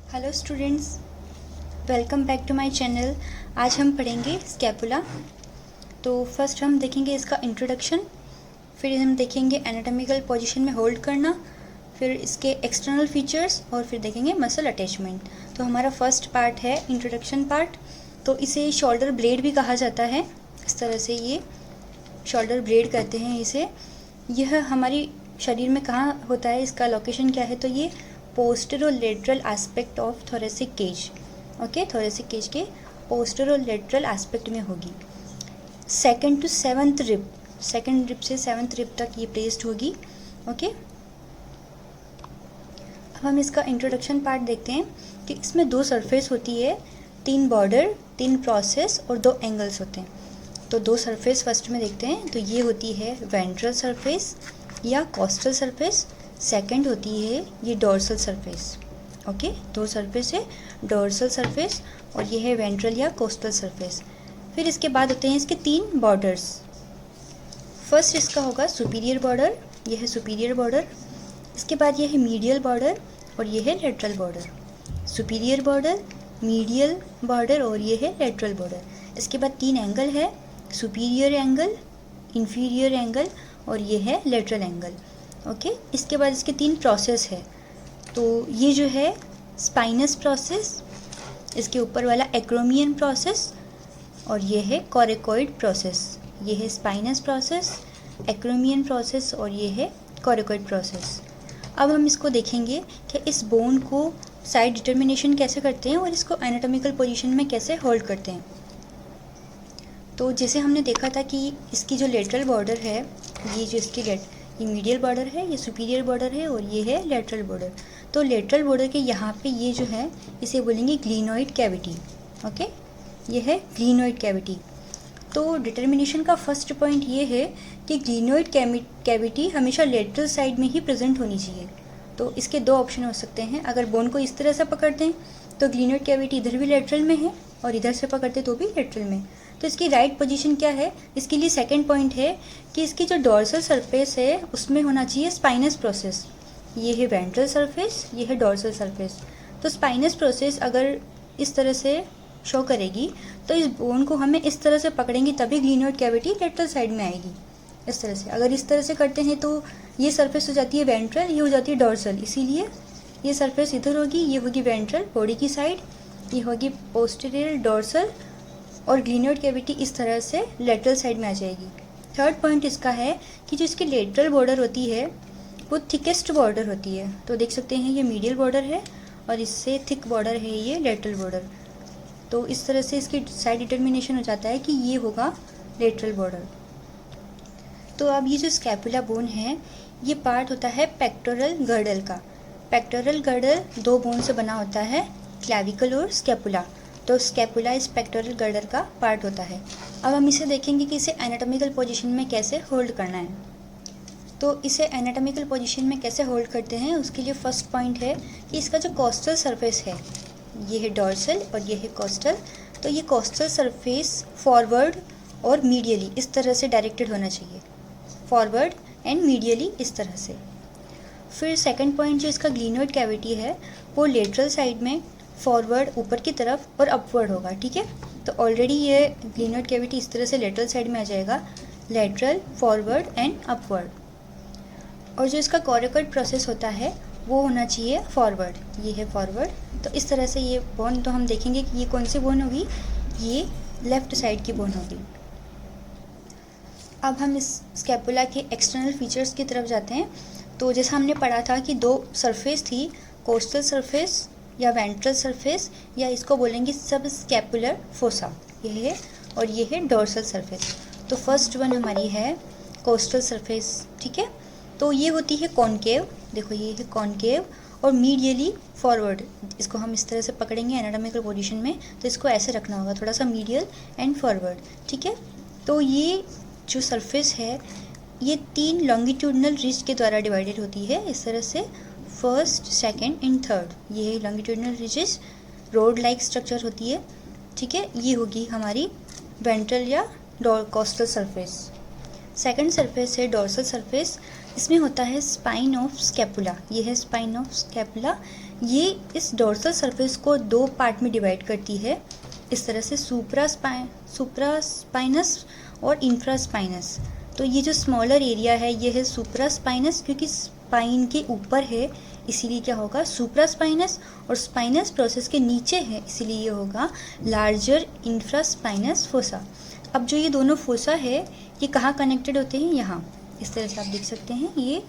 Hello students, welcome back to my channel. आज हम पढ़ेंगे स्कैपुला। तो फर्स्ट हम देखेंगे इसका इंट्रोडक्शन, फिर हम देखेंगे एनाटॉमिकल पोजीशन में होल्ड करना, फिर इसके एक्सटर्नल फीचर्स और फिर देखेंगे मसल अटैचमेंट। तो हमारा फर्स्ट पार्ट है इंट्रोडक्शन पार्ट। तो इसे शोल्डर ब्लेड भी कहा जाता है। इस तरह से ये शोल्डर ब्लेड कहते हैं इसे। यह हमारी शरीर में कहाँ होता है, इसका लोकेशन क्या है, तो ये posterolateral aspect of thoracic cage. Okay, thoracic cage के पोस्टेरोलेटरल एस्पेक्ट में होगी। Second to seventh rib, second rib से सेवंथ रिब तक ये प्लेस्ड होगी। ओके, अब हम इसका इंट्रोडक्शन पार्ट देखते हैं कि इसमें दो सरफेस होती है, तीन बॉर्डर, तीन प्रोसेस और दो एंगल्स होते हैं। तो दो सरफेस फर्स्ट में देखते हैं। तो ये होती है वेंट्रल सरफेस या कोस्टल सरफेस, सेकंड होती है ये डोर्सल सरफेस। ओके, दो सरफेस है, डोर्सल सरफेस और ये है वेंट्रल या कोस्टल सरफेस। फिर इसके बाद होते हैं इसके तीन बॉर्डर्स। फर्स्ट इसका होगा सुपीरियर बॉर्डर, ये है सुपीरियर बॉर्डर। इसके बाद ये है मीडियल बॉर्डर और ये है lateral border. Superior border, medial border और ये है लेटरल बॉर्डर। इसके बाद तीन एंगल है, सुपीरियर एंगल, इंफीरियर एंगल और ये है लेटरल एंगल। ओके, इसके बाद इसके तीन प्रोसेस है। तो ये जो है स्पाइनस प्रोसेस, इसके ऊपर वाला एक्रोमियन प्रोसेस और ये है कोरेकोइड प्रोसेस। ये है स्पाइनस प्रोसेस, एक्रोमियन प्रोसेस और ये है कोरेकोइड प्रोसेस। अब हम इसको देखेंगे कि इस बोन को साइड डिटर्मिनेशन कैसे करते हैं और इसको एनाटॉमिकल पोजीशन में कैसे होल्ड करते हैं। तो जैसे हमने देखा था कि इसकी जो लेटरल बॉर्डर है, ये जो इसकी ये मीडियल बॉर्डर है, ये सुपीरियर बॉर्डर है और ये है लेटरल बॉर्डर। तो लेटरल बॉर्डर के यहाँ पे ये जो है इसे बोलेंगे ग्लिनोइड कैविटी। ओके, ये है ग्लिनोइड कैविटी। तो डिटर्मिनेशन का फर्स्ट पॉइंट ये है कि ग्लिनोइड कैविटी हमेशा लेटरल साइड में ही प्रेजेंट होनी चाहिए। तो इसके दो ऑप्शन हो सकते हैं। अगर बोन को इस तरह से पकड़ते हैं तो ग्लिनोइड कैविटी इधर भी लेटरल में है और इधर से पकड़ते तो भी लेटरल में। तो इसकी राइट पोजीशन क्या है, इसके लिए सेकंड पॉइंट है कि इसकी जो डोर्सल सरफेस है उसमें होना चाहिए स्पाइनस प्रोसेस। ये है वेंट्रल सरफेस, ये है डोर्सल सरफेस। तो स्पाइनस प्रोसेस अगर इस तरह से शो करेगी तो इस बोन को हमें इस तरह से पकड़ेंगे तभी ग्लिनोइड कैविटी लेटरल साइड में आएगी। इस तरह से अगर इस तरह से करते हैं तो ये सरफेस हो जाती है वेंट्रल, ये हो जाती है डोर्सल। इसीलिए ये सरफेस इधर होगी, ये होगी वेंट्रल बॉडी की साइड, ये होगी पोस्टीरियर डोर्सल और ग्लिनोइड कैविटी इस तरह से लेटरल साइड में आ जाएगी। थर्ड पॉइंट इसका है कि जो इसकी लेटरल बॉर्डर होती है वो थिकेस्ट बॉर्डर होती है। तो देख सकते हैं ये मीडियल बॉर्डर है और इससे थिक बॉर्डर है ये लेटरल बॉर्डर। तो इस तरह से इसकी साइड डिटर्मिनेशन हो जाता है कि ये होगा लेटरल बॉर्डर। तो अब ये जो स्कैपुला बोन है ये पार्ट होता है पेक्टोरल गर्डल का। पेक्टोरल गर्डल दो बोन से बना होता है, क्लैविकल और स्कैपुला। तो स्कैपुला इस पेक्टोरल गर्डल का पार्ट होता है। अब हम इसे देखेंगे कि इसे एनाटॉमिकल पोजीशन में कैसे होल्ड करना है। तो इसे एनाटॉमिकल पोजीशन में कैसे होल्ड करते हैं उसके लिए फर्स्ट पॉइंट है कि इसका जो कोस्टल सरफेस है, ये है डोर्सल और ये है कोस्टल। तो ये कोस्टल सरफेस फॉरवर्ड और मीडियली इस तरह से डायरेक्टेड होना चाहिए, फॉरवर्ड एंड मीडियली इस तरह से। फिर सेकंड पॉइंट जो इसका ग्लिनोइड कैविटी है वो लेटरल साइड में फॉरवर्ड ऊपर की तरफ और अपवर्ड होगा। ठीक है, तो ऑलरेडी ये ग्लिनोइड कैविटी इस तरह से लेटरल साइड में आ जाएगा, लेटरल, फॉरवर्ड एंड अपवर्ड। और जो इसका कोरेकोइड प्रोसेस होता है वो होना चाहिए फॉरवर्ड, ये है फॉरवर्ड। तो इस तरह से ये बोन, तो हम देखेंगे कि ये कौन सी बोन होगी, ये लेफ्ट साइड की बोन होगी। अब हम इस स्कैपुला के एक्सटर्नल फीचर्स की तरफ जाते हैं। तो जैसा हमने पढ़ा था कि दो सरफेस थी, कोस्टल सरफेस या वेंट्रल सरफेस या इसको बोलेंगे सब स्कैपुलर फोसा, ये है, और ये है डोर्सल सरफेस। तो फर्स्ट वन हमारी है कोस्टल सरफेस। ठीक है, तो ये होती है कॉनकेव, देखो ये है कॉनकेव और मीडियली फॉरवर्ड। इसको हम इस तरह से पकड़ेंगे एनाटॉमिकल पोजीशन में, तो इसको ऐसे रखना होगा, थोड़ा सा मीडियल एंड फॉरवर्ड। ठीक है, तो ये जो सरफेस है ये तीन लॉन्गिट्यूडनल रिज के द्वारा डिवाइडेड होती है इस तरह से, फर्स्ट, सेकंड एंड थर्ड। ये longitudinal ridges road like structure होती है। ठीक है, ये होगी हमारी वेंट्रल या कोस्टल सरफेस। सेकंड सरफेस है डोर्सल सरफेस। इसमें होता है स्पाइन ऑफ स्कैपुला, ये है स्पाइन ऑफ स्कैपुला। ये इस डोर्सल सरफेस को दो पार्ट में डिवाइड करती है इस तरह से, सुप्रा स्पाइनस और इंफ्रा स्पाइनस। तो ये जो स्मॉलर एरिया है ये है सुप्रा स्पाइनस, क्योंकि स्पाइन के ऊपर है इसीलिए क्या होगा सुप्रा स्पाइनस, और स्पाइनस प्रोसेस के नीचे है इसीलिए ये होगा लार्जर इंफ्रा स्पाइनस फोसा। अब जो ये दोनों फोसा है ये कहाँ कनेक्टेड होते हैं, यहाँ इस तरह से आप देख सकते हैं, ये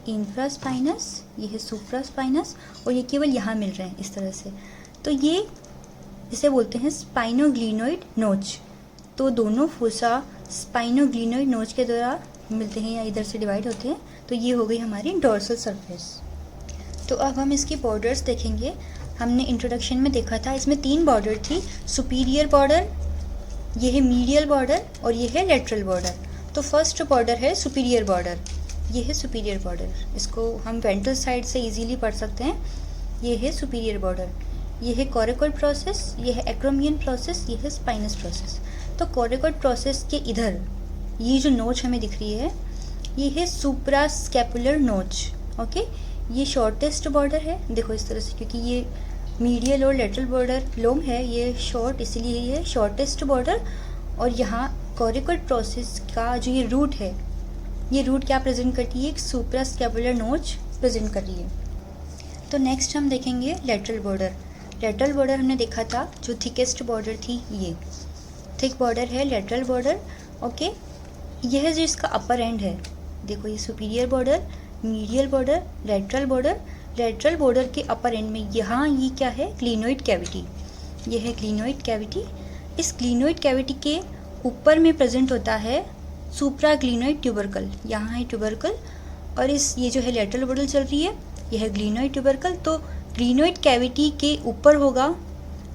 इंफ्रा स्पाइनस, ये है सुप्रा स्पाइनस, और ये केवल यहाँ मिल रहे हैं इस तरह से। तो ये इसे बोलते हैं स्पाइनोग्लिनोइड नोच। तो दोनों फोसा स्पाइनोग्लिनोइड नोच के द्वारा मिलते हैं या इधर से डिवाइड होते हैं। तो ये हो गई हमारी डोर्सल सरफेस। तो अब हम इसकी बॉर्डर्स देखेंगे। हमने इंट्रोडक्शन में देखा था इसमें 3 बॉर्डर थी, सुपीरियर बॉर्डर, ये है मीडियल बॉर्डर और ये है लेटरल बॉर्डर। तो फर्स्ट बॉर्डर है सुपीरियर बॉर्डर, ये है सुपीरियर बॉर्डर, इसको हम वेंट्रल साइड से इजीली पढ़ सकते हैं। ये है सुपीरियर बॉर्डर, ये है कोरिकॉइड प्रोसेस, ये है एक्रोमियन प्रोसेस, ये है स्पाइनस प्रोसेस। तो कोरिकॉइड प्रोसेस के इधर ये जो नोच हमें दिख रही है ये है सुप्रा स्कैपुलर नोच। ओके, ये शॉर्टेस्ट बॉर्डर है, देखो इस तरह से, क्योंकि ये मीडियल और लेटरल बॉर्डर लॉन्ग है, ये शॉर्ट, इसलिए ये शॉर्टेस्ट बॉर्डर। और यहाँ कोरिकॉइड प्रोसेस का जो ये रूट है, ये रूट क्या प्रेजेंट करती है, एक सुप्रा स्कैपुलर नोच प्रेजेंट कर रही है। तो नेक्स्ट हम देखेंगे लेटरल बॉर्डर। लेटरल बॉर्डर हमने देखा था, जो थिकेस्ट बॉर्डर थी, ये थिक बॉर्डर है लेटरल बॉर्डर। ओके, यह जो इसका अपर एंड है, देखो ये superior border, medial border, lateral border. Lateral border के अपर एंड में यहाँ ये क्या है, ग्लिनोइड कैविटी, ये है ग्लिनोइड कैविटी। इस ग्लिनोइड कैविटी के ऊपर में प्रेजेंट होता है सुप्रा ग्लिनोइड ट्यूबरकल, यहाँ है ट्यूबरकल, और ये जो है लेटरल बॉर्डर चल रही है, यह है ग्लिनोइड ट्यूबरकल। तो ग्लिनोइड कैविटी के ऊपर होगा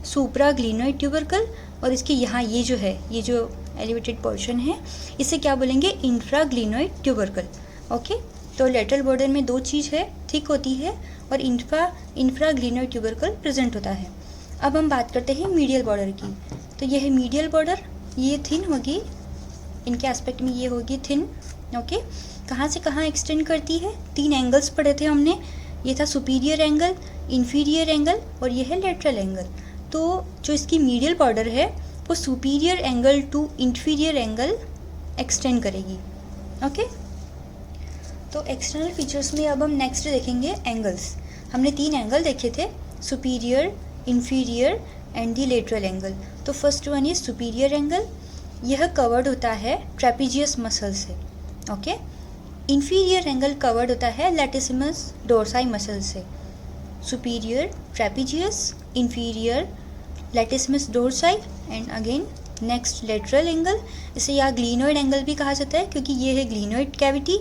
सुप्रा ग्लिनोइड ट्यूबरकल, और इसके यहाँ ये जो है, ये जो एलिवेटेड पोर्शन है, इसे क्या बोलेंगे, इंफ्रा ग्लिनोइड ट्यूबरकल। ओके, तो लेटरल बॉर्डर में 2 चीज़ है, थिक होती है और इंफ्रा ग्लिनोइड ट्यूबरकल प्रेजेंट होता है। अब हम बात करते हैं मीडियल बॉर्डर की। तो यह है मीडियल बॉर्डर, ये थिन होगी, इनके एस्पेक्ट में ये होगी थिन। ओके, कहाँ से कहाँ एक्सटेंड करती है, 3 एंगल्स पढ़े थे हमने, ये था सुपीरियर एंगल, इंफीरियर एंगल और ये है लेटरल एंगल। तो जो इसकी मीडियल बॉर्डर है वो superior angle to inferior angle extend करेगी। ओके, तो एक्सटर्नल फीचर्स में अब हम नेक्स्ट देखेंगे एंगल्स। हमने 3 एंगल देखे थे, superior, inferior and the lateral angle. तो फर्स्ट वन ये सुपीरियर एंगल, यह कवर्ड होता है ट्रेपीजियस मसल से। ओके, इंफीरियर एंगल कवर्ड होता है लैटिसिमस डोर्साई मसल से। Superior trapezius, inferior latissimus डोर्साई and again next lateral angle. इसे या ग्लिनोइड एंगल भी कहा जाता है, क्योंकि ये है ग्लिनोइड कैविटी,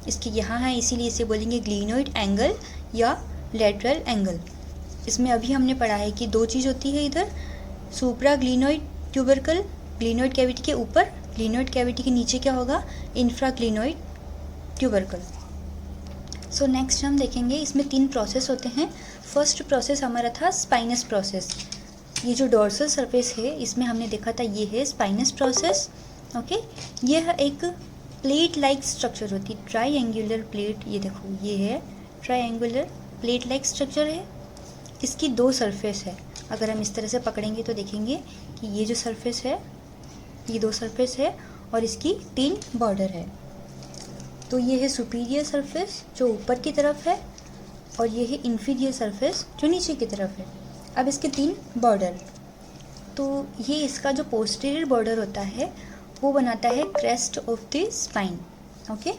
इसके यहाँ है इसीलिए इसे बोलेंगे ग्लिनोइड एंगल या लेटरल एंगल। इसमें अभी हमने पढ़ा है कि 2 चीज़ होती है इधर, सुप्रा ग्लिनोइड ट्यूबरकल ग्लिनोइड कैविटी के ऊपर, ग्लिनोइड कैविटी के नीचे क्या होगा, infra glenoid tubercle. So next हम देखेंगे, इसमें 3 प्रोसेस होते हैं। फर्स्ट प्रोसेस हमारा था स्पाइनस प्रोसेस। ये जो डोर्सल सरफेस है इसमें हमने देखा था ये है स्पाइनस प्रोसेस। ओके, यह एक प्लेट लाइक स्ट्रक्चर होती है, ट्राइएंगुलर प्लेट, ये देखो ये है ट्राइएंगुलर प्लेट लाइक स्ट्रक्चर है। इसकी 2 सरफेस है, अगर हम इस तरह से पकड़ेंगे तो देखेंगे कि ये जो सरफेस है, ये 2 सरफेस है और इसकी 3 बॉर्डर है। तो ये है सुपीरियर सरफेस जो ऊपर की तरफ है और ये है इंफीरियर सरफेस जो नीचे की तरफ है। अब इसके 3 बॉर्डर, तो ये इसका जो पोस्टीरियर बॉर्डर होता है वो बनाता है crest of the spine. Okay,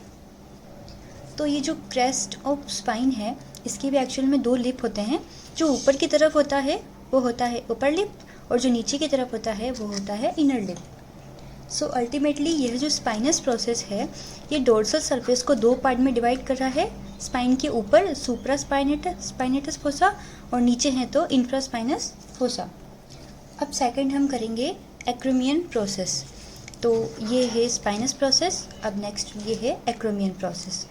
तो ये जो क्रेस्ट ऑफ स्पाइन है इसके भी एक्चुअल में 2 लिप होते हैं। जो ऊपर की तरफ होता है वो होता है अपर लिप और जो नीचे की तरफ होता है वो होता है इनर लिप। सो अल्टीमेटली यह जो स्पाइनस प्रोसेस है ये डोर्सल सरफेस को 2 पार्ट में डिवाइड कर रहा है। स्पाइन के ऊपर सुप्रा स्पाइनेटस फोसा और नीचे है तो इंफ्रा स्पाइनस फोसा। अब सेकंड हम करेंगे एक्रोमियन प्रोसेस। तो ये है स्पाइनस प्रोसेस, अब नेक्स्ट ये है एक्रोमियन प्रोसेस।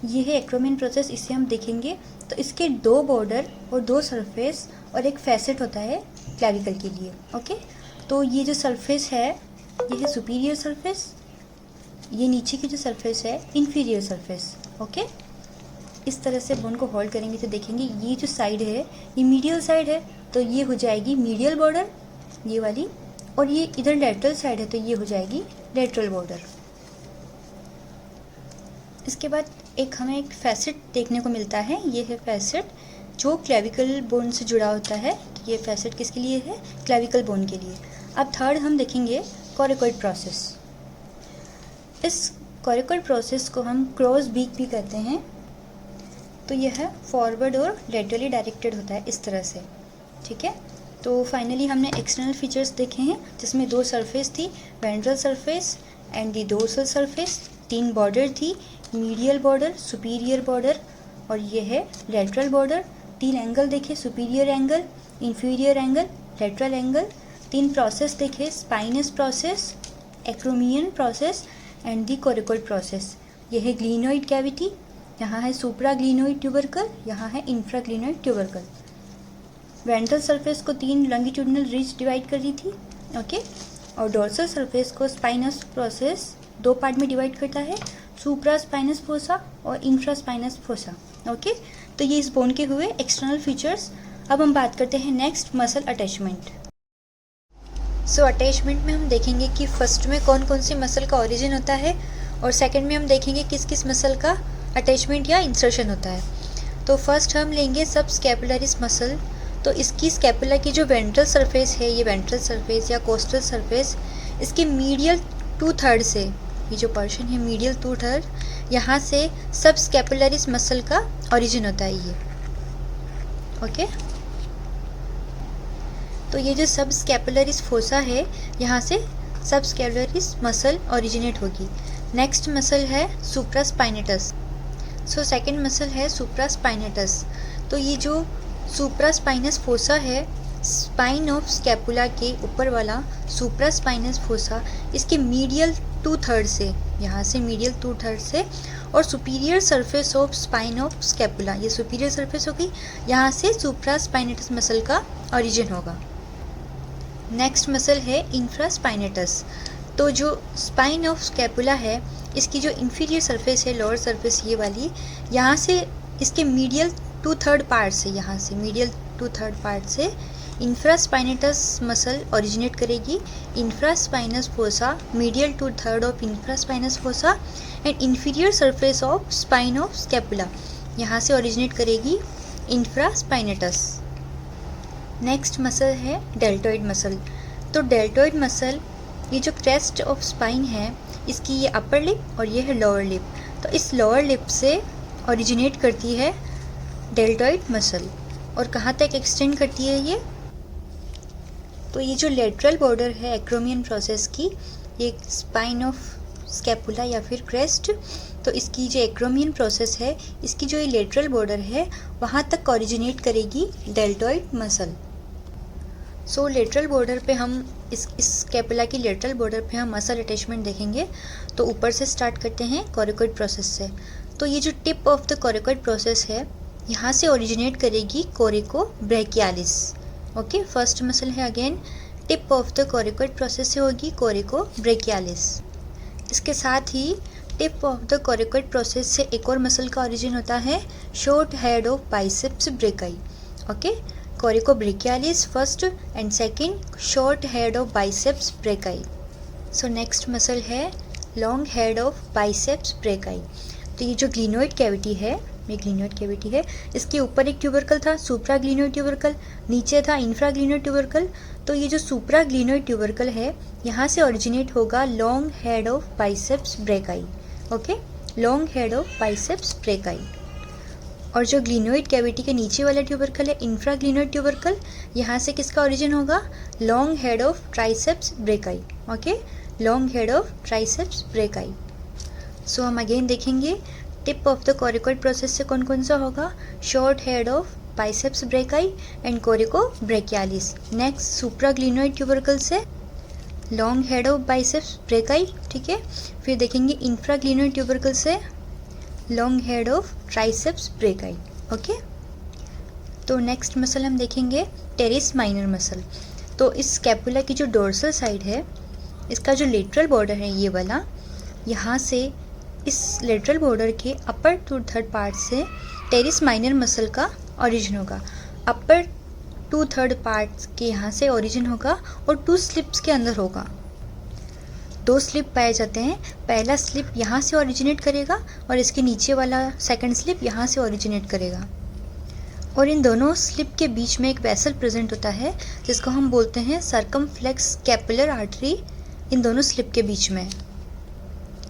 ये है एक्रोमियन प्रोसेस, इसे हम देखेंगे। तो इसके 2 बॉर्डर और 2 सरफेस और एक फैसेट होता है क्लैविकल के लिए। ओके, तो ये जो सरफेस है ये है सुपीरियर सरफेस, ये नीचे की जो सरफेस है इंफीरियर सरफेस। ओके, इस तरह से बोन को होल्ड करेंगे तो देखेंगे ये जो साइड है ये मीडियल साइड है, तो ये हो जाएगी मीडियल बॉर्डर ये वाली, और ये इधर लेटरल साइड है तो ये हो जाएगी लेटरल बॉर्डर। इसके बाद हमें एक फैसेट देखने को मिलता है, ये है फैसेट जो क्लेविकल बोन से जुड़ा होता है। ये फैसेट किसके लिए है? क्लेविकल बोन के लिए। अब थर्ड हम देखेंगे कोरिकोइड प्रोसेस। इस कोरिकोइड प्रोसेस को हम क्रॉस बीक भी कहते हैं। तो यह फॉरवर्ड और लेटरली डायरेक्टेड होता है इस तरह से, ठीक है। तो फाइनली हमने एक्सटर्नल फीचर्स देखे हैं जिसमें 2 सरफेस थी, ventral surface and the dorsal surface, 3 border थी, मीडियल बॉर्डर, सुपीरियर बॉर्डर और ये है लेटरल बॉर्डर। 3 एंगल देखे, superior angle, inferior angle, lateral angle. 3 process देखे, spinous process, acromion process and the coracoid process. यह है ग्लिनोइड कैविटी, यहाँ है सुप्रा ग्लिनोइड ट्यूबरकल, यहाँ है infra glenoid tubercle. Ventral surface को 3 लॉन्गिट्यूडिनल रिज डिवाइड कर दी थी, ओके। और डोर्सल सरफेस को स्पाइनस प्रोसेस 2 पार्ट में डिवाइड करता है, सुप्रा स्पाइनस फोसा और इंफ्रा स्पाइनस फोसा, ओके। तो ये इस बोन के हुए एक्सटर्नल फीचर्स। अब हम बात करते हैं नेक्स्ट मसल अटैचमेंट। सो अटैचमेंट में हम देखेंगे कि फर्स्ट में कौन कौन सी मसल का ओरिजिन होता है और सेकंड में हम देखेंगे किस किस मसल का अटैचमेंट या इंसर्शन होता है। तो फर्स्ट हम लेंगे सब स्कैपुलरिस मसल। तो इसकी स्कैपुला की जो वेंट्रल सरफेस है, ये वेंट्रल सरफेस या कोस्टल सरफेस, इसके मीडियल 2/3 से, ये जो पोर्शन है मीडियल 2/3, यहाँ से सब स्कैपुलरिस मसल का ओरिजिन होता है ये, ओके। तो ये जो सब स्कैपुलरिस फोसा है, यहाँ से सब स्कैपुलरिस मसल ओरिजिनेट होगी। नेक्स्ट मसल है सुप्रास्पाइनेटस। सो सेकंड मसल है सुप्रास्पाइनेटस। तो ये जो सुप्रास्पाइनस फोसा है, स्पाइन ऑफ स्कैपुला के ऊपर वाला सुप्रास्पाइनस फोसा, इसके मीडियल 2/3 से, यहाँ से मीडियल 2/3 से, और superior surface of spine of scapula, ये सुपीरियर सरफेस होगी, यहाँ से सुप्रास्पाइनेटस मसल का ओरिजिन होगा। नेक्स्ट मसल है इंफ्रास्पाइनेटस। तो जो स्पाइन ऑफ स्कैपुला है, इसकी जो इंफीरियर सरफेस है, लोअर सरफेस ये वाली, यहाँ से इसके मीडियल 2/3 पार्ट से, यहाँ से मीडियल 2/3 पार्ट से इंफ्रास्पाइनेटस मसल ओरिजिनेट करेगी। Infraspinous fossa, medial 2/3 of infraspinous fossa and inferior surface of spine of scapula, यहाँ से ओरिजिनेट करेगी इंफ्रास्पाइनेटस। नेक्स्ट मसल है डेल्टॉइड मसल। तो डेल्टॉइड मसल, ये जो क्रेस्ट ऑफ स्पाइन है, इसकी ये अपर लिप और ये है लोअर लिप। तो इस लोअर लिप से ओरिजिनेट करती है डेल्टॉइड मसल। और कहाँ तक एक्सटेंड करती है ये? तो ये जो लेटरल बॉर्डर है एक्रोमियन प्रोसेस की, ये स्पाइन ऑफ स्कैपुला या फिर क्रेस्ट, तो इसकी जो एक्रोमियन प्रोसेस है, इसकी जो ये लेटरल बॉर्डर है, वहाँ तक ओरिजिनेट करेगी डेल्टॉइड मसल। सो लेटरल बॉर्डर पे हम इस स्कैपुला की लेटरल बॉर्डर पे हम मसल अटैचमेंट देखेंगे। तो ऊपर से स्टार्ट करते हैं कोरिकोइड प्रोसेस से। तो ये जो टिप ऑफ द कोरिकोइड प्रोसेस है, यहाँ से ओरिजिनेट करेगी coracobrachialis, okay. First muscle है again, tip of the कोरिकोइड process से होगी कोरिको ब्रैकियालिस। इसके साथ ही टिप ऑफ द कोरिकोइड प्रोसेस से एक और मसल का ओरिजिन होता है, short head of biceps brachii, okay. Coracobrachialis first and second, short head of biceps brachii. So next muscle है long head of biceps brachii. तो ये जो ग्लिनोइड कैविटी है, ये ग्लिनोइड कैविटी है, इसके ऊपर एक ट्यूबरकल था, सुप्रा ग्लिनोइड ट्यूबरकल, नीचे था इंफ्रा ग्लिनोइड ट्यूबरकल। तो ये जो सुप्रा ग्लिनोइड ट्यूबरकल है, यहाँ से ओरिजिनेट होगा long head of biceps brachii, okay, long head of biceps brachii. और जो ग्लिनोइड कैविटी के नीचे वाला ट्यूबरकल है, इंफ्रा ग्लिनोइड ट्यूबरकल, यहाँ से किसका ओरिजिन होगा? Long head of triceps brachii, okay, long head of triceps brachii. So हम अगेन देखेंगे टिप ऑफ द कोरिकोइड प्रोसेस से कौन कौन सा होगा, short head of biceps brachii and coracobrachialis. Next supraglenoid tubercle से long head of biceps brachii, ठीक है। फिर देखेंगे इंफ्रा ग्लिनोइड ट्यूबरकल से long head of triceps brachii, ओके। तो नेक्स्ट मसल हम देखेंगे टेरिस माइनर मसल। तो इस स्कैपुला की जो डोर्सल साइड है, इसका जो लेटरल बॉर्डर है ये वाला, यहाँ से इस लेटरल बॉर्डर के अपर टू थर्ड पार्ट से टेरिस माइनर मसल का ओरिजिन होगा। अपर टू थर्ड पार्ट के यहाँ से ओरिजिन होगा और 2 स्लिप्स के अंदर होगा। 2 स्लिप पाए जाते हैं। पहला स्लिप यहाँ से ओरिजिनेट करेगा और इसके नीचे वाला सेकंड स्लिप यहाँ से ओरिजिनेट करेगा, और इन दोनों स्लिप के बीच में एक वेसल प्रेजेंट होता है जिसको हम बोलते हैं सर्कमफ्लेक्स स्कैपुलर आर्टरी, इन दोनों स्लिप के बीच में।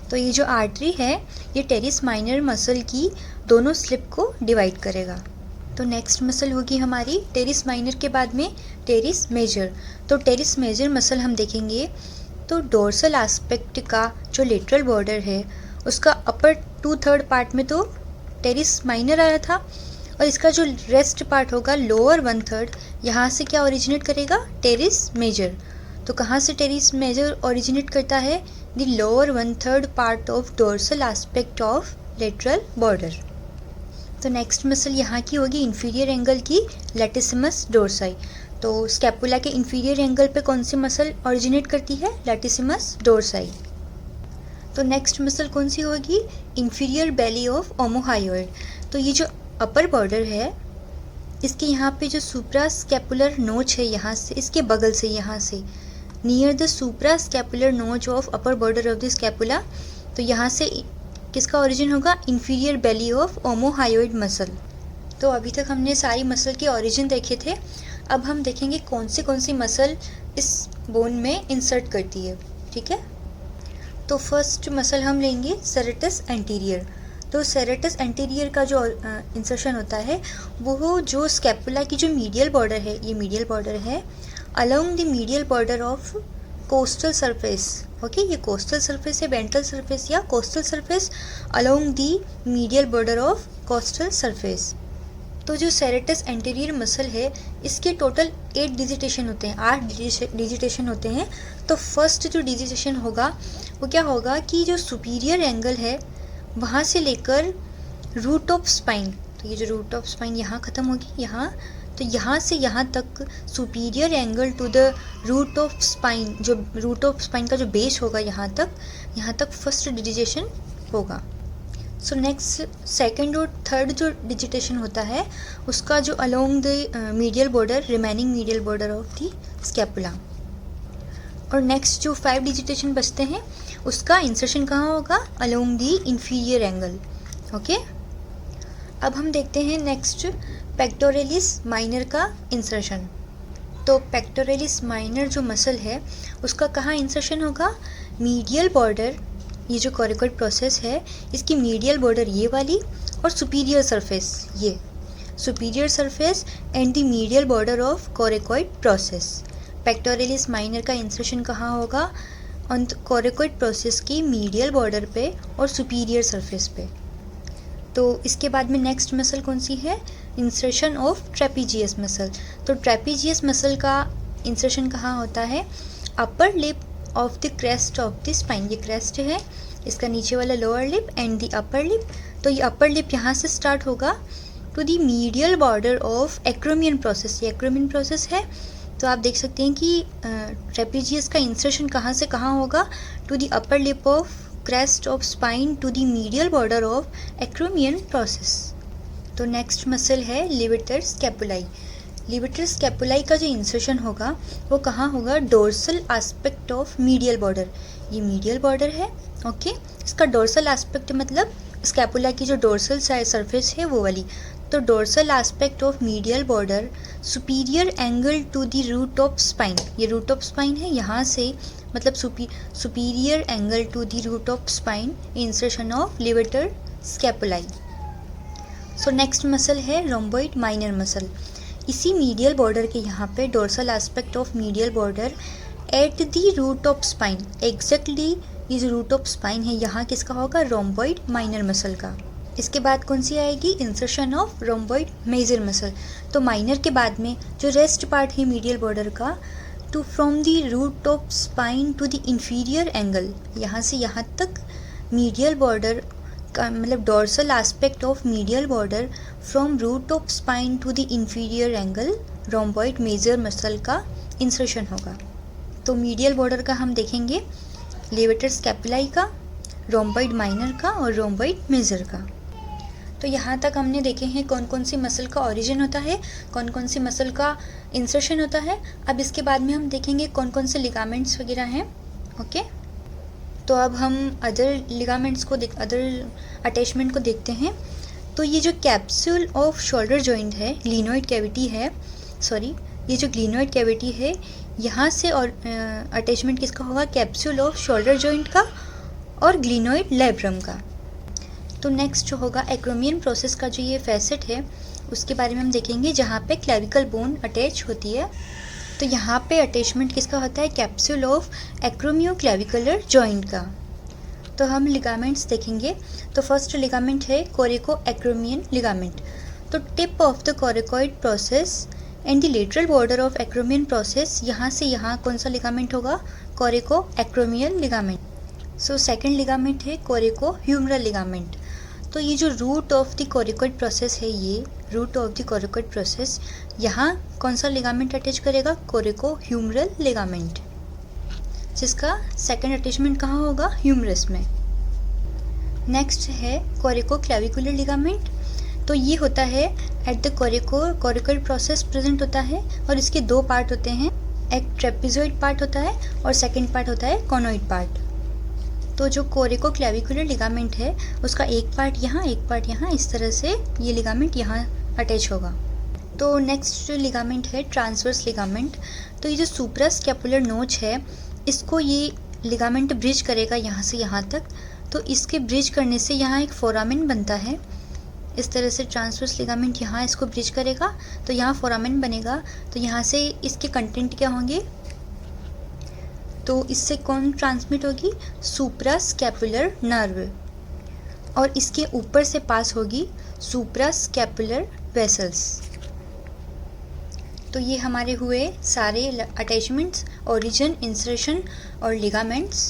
तो ये जो आर्टरी है ये टेरिस माइनर मसल की दोनों स्लिप को डिवाइड करेगा। तो नेक्स्ट मसल होगी हमारी टेरिस माइनर के बाद में टेरिस मेजर। तो टेरिस मेजर मसल हम देखेंगे तो डोर्सल एस्पेक्ट का जो लेटरल बॉर्डर है उसका अपर 2/3 पार्ट में तो टेरिस माइनर आया था, और इसका जो रेस्ट पार्ट होगा लोअर 1/3 यहाँ से क्या ओरिजिनेट करेगा, टेरिस मेजर। तो कहाँ से टेरिस मेजर ओरिजिनेट करता है, the lower 1/3 part of dorsal aspect of lateral border. तो नेक्स्ट मसल यहाँ की होगी इंफीरियर एंगल की लैटिसिमस डोर्साई। तो स्कैपुला के इंफीरियर एंगल पे कौन सी मसल ओरिजिनेट करती है, लैटिसिमस डोर्साई। तो नेक्स्ट मसल कौन सी होगी, इंफीरियर बेली ऑफ ओमोहायोइड। तो ये जो अपर बॉर्डर है इसके यहाँ पे जो सुप्रा स्कैपुलर नोच है यहाँ से, इसके बगल से यहाँ से नियर द सुप्रा स्कैपुलर नोच of upper border of the scapula, तो यहाँ से किसका ओरिजिन होगा, इंफीरियर बेली ऑफ ओमोहायोइड मसल। तो अभी तक हमने सारी मसल के ओरिजिन देखे थे। अब हम देखेंगे कौन सी मसल इस बोन में इंसर्ट करती है। ठीक है, तो फर्स्ट मसल हम लेंगे सेरेटस एंटीरियर। तो सेरेटस एंटीरियर का जो इंसर्शन होता है वो जो स्कैपुला की जो मीडियल बॉर्डर है, ये मीडियल बॉर्डर है along the medial border of coastal surface. Okay, ये कोस्टल सरफेस है, वेंट्रल सरफेस या coastal surface along the medial border of coastal surface. तो जो सेरेटस एंटीरियर मसल है इसके टोटल 8 डिजिटेशन होते हैं, 8 डिजिटेशन होते हैं। तो फर्स्ट जो डिजिटेशन होगा वो क्या होगा कि जो सुपीरियर एंगल है वहाँ से लेकर रूट ऑफ स्पाइन, तो ये जो रूट ऑफ स्पाइन यहाँ ख़त्म होगी यहाँ, तो यहाँ से यहाँ तक superior angle to the root of spine, जो रूट ऑफ स्पाइन का जो बेस होगा यहाँ तक फर्स्ट डिजिटेशन होगा। सो नेक्स्ट सेकंड और थर्ड जो डिजिटेशन होता है उसका जो along the medial border, remaining medial border of the scapula. और नेक्स्ट जो 5 डिजिटेशन बचते हैं उसका इंसर्शन कहाँ होगा, along the inferior angle. Okay, अब हम देखते हैं नेक्स्ट पेक्टोरलिस माइनर का इंसर्शन। तो पेक्टोरलिस माइनर जो मसल है उसका कहाँ इंसर्शन होगा, मीडियल बॉर्डर, ये जो कोरिकोइड प्रोसेस है इसकी मीडियल बॉर्डर ये वाली, और सुपीरियर सरफेस, ये superior surface and the medial border of coracoid process. Pectoralis minor का इंसर्शन कहाँ होगा, ऑन कोरिकोइड प्रोसेस की मीडियल बॉर्डर पे और सुपीरियर सरफेस पे। तो इसके बाद में नेक्स्ट मसल कौन सी है, इंसर्शन ऑफ ट्रेपीजियस मसल। तो ट्रेपीजियस मसल का इंसर्शन कहाँ होता है, upper lip of the crest of the spine. ये क्रेस्ट है, इसका नीचे वाला lower lip and the upper lip. तो ये अपर लिप यहाँ से स्टार्ट होगा to the medial border of acromion process. ये एक्रोमियन प्रोसेस है, तो आप देख सकते हैं कि ट्रेपीजियस का इंसर्शन कहाँ से कहाँ होगा, to the upper lip of crest of spine to the medial border of acromion process. तो नेक्स्ट मसल है लिवेटर स्कैपुलाई। लिवेटर स्कैपुलाई का जो इंसर्शन होगा वो कहाँ होगा, dorsal aspect of medial border. ये मीडियल बॉर्डर है, ओके, इसका डोर्सल एस्पेक्ट मतलब स्कैपुला की जो डोर्सल सरफेस है वो वाली। तो dorsal aspect of medial border, superior angle to the root of spine. ये रूट ऑफ स्पाइन है, यहाँ से मतलब superior angle to the root of spine, insertion of levator scapulae. So next muscle है रोम्बॉइड माइनर मसल। इसी medial border के यहाँ पे dorsal aspect of medial border at the root of spine, exactly ये जो रूट ऑफ स्पाइन है यहाँ किसका होगा, रोम्बॉइड माइनर मसल का। इसके बाद कौन सी आएगी, insertion of rhomboid major muscle. तो माइनर के बाद में जो रेस्ट पार्ट है मीडियल बॉर्डर का, to from the root of spine to the inferior angle, यहाँ से यहाँ तक मीडियल बॉर्डर का मतलब dorsal aspect of medial border from root of spine to the inferior angle, rhomboid major muscle का insertion होगा। तो मीडियल बॉर्डर का हम देखेंगे लेवेटर स्कैपुलाई का, रोम्बॉइड माइनर का और रोम्बॉइड मेजर का। तो यहाँ तक हमने देखे हैं कौन कौन सी मसल का ओरिजिन होता है, कौन कौन सी मसल का इंसर्शन होता है। अब इसके बाद में हम देखेंगे कौन कौन से लिगामेंट्स वगैरह हैं। ओके, तो अब हम अदर लिगामेंट्स को अदर अटैचमेंट को देखते हैं। तो ये जो कैप्सूल ऑफ शोल्डर जॉइंट है, ग्लिनोइड कैविटी है, ये जो ग्लिनोइड कैविटी है, यहाँ से और अटैचमेंट किसका होगा, कैप्सूल ऑफ शोल्डर जॉइंट का और ग्लिनोइड लैब्रम का। तो नेक्स्ट जो होगा एक्रोमियन प्रोसेस का जो ये फैसेट है उसके बारे में हम देखेंगे, जहाँ पे क्लेविकल बोन अटैच होती है। तो यहाँ पे अटैचमेंट किसका होता है, capsule of acromioclavicular joint का। तो हम लिगामेंट्स देखेंगे। तो फर्स्ट लिगामेंट है कोरिको एक्रोमियन लिगामेंट। तो tip of the कोरिकोइड process and the lateral border of acromion process, यहाँ से यहाँ कौन सा लिगामेंट होगा, coracoacromial ligament. So second ligament है कोरिको ह्यूमरल लिगामेंट। तो ये जो रूट ऑफ द कोरिकोइड प्रोसेस है, ये रूट ऑफ द कोरिकोइड प्रोसेस, यहाँ कौन सा लिगामेंट अटैच करेगा, कोरिको ह्यूमरल लिगामेंट, जिसका सेकंड अटैचमेंट कहाँ होगा, ह्यूमरस में। नेक्स्ट है कोरिको क्लेविकुलर लिगामेंट। तो ये होता है एट द कोरिकोइड प्रोसेस प्रेजेंट होता है और इसके दो पार्ट होते हैं, एक ट्रेपेजॉइड पार्ट होता है और सेकंड पार्ट होता है कॉनोइड पार्ट। तो जो कोरिको क्लेविकुलर लिगामेंट है उसका एक पार्ट यहाँ एक पार्ट यहाँ, इस तरह से ये लिगामेंट यहाँ अटैच होगा। तो नेक्स्ट जो लिगामेंट है ट्रांसवर्स लिगामेंट। तो ये जो सुप्रास्कैपुलर नोच है इसको ये लिगामेंट ब्रिज करेगा यहाँ से यहाँ तक। तो इसके ब्रिज करने से यहाँ एक फोरामेन बनता है, इस तरह से ट्रांसवर्स लिगामेंट यहाँ इसको ब्रिज करेगा तो यहाँ फोरामेन बनेगा। तो यहाँ से इसके कंटेंट क्या होंगे, तो इससे कौन ट्रांसमिट होगी, सुप्रास्कैपुलर नर्व, और इसके ऊपर से पास होगी सुप्रास्कैपुलर वेसल्स। तो ये हमारे हुए सारे अटैचमेंट्स, ओरिजिन, इंसर्शन और लिगामेंट्स।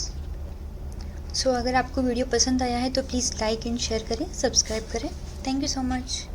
सो अगर आपको वीडियो पसंद आया है तो प्लीज़ लाइक एंड शेयर करें, सब्सक्राइब करें। Thank you so much.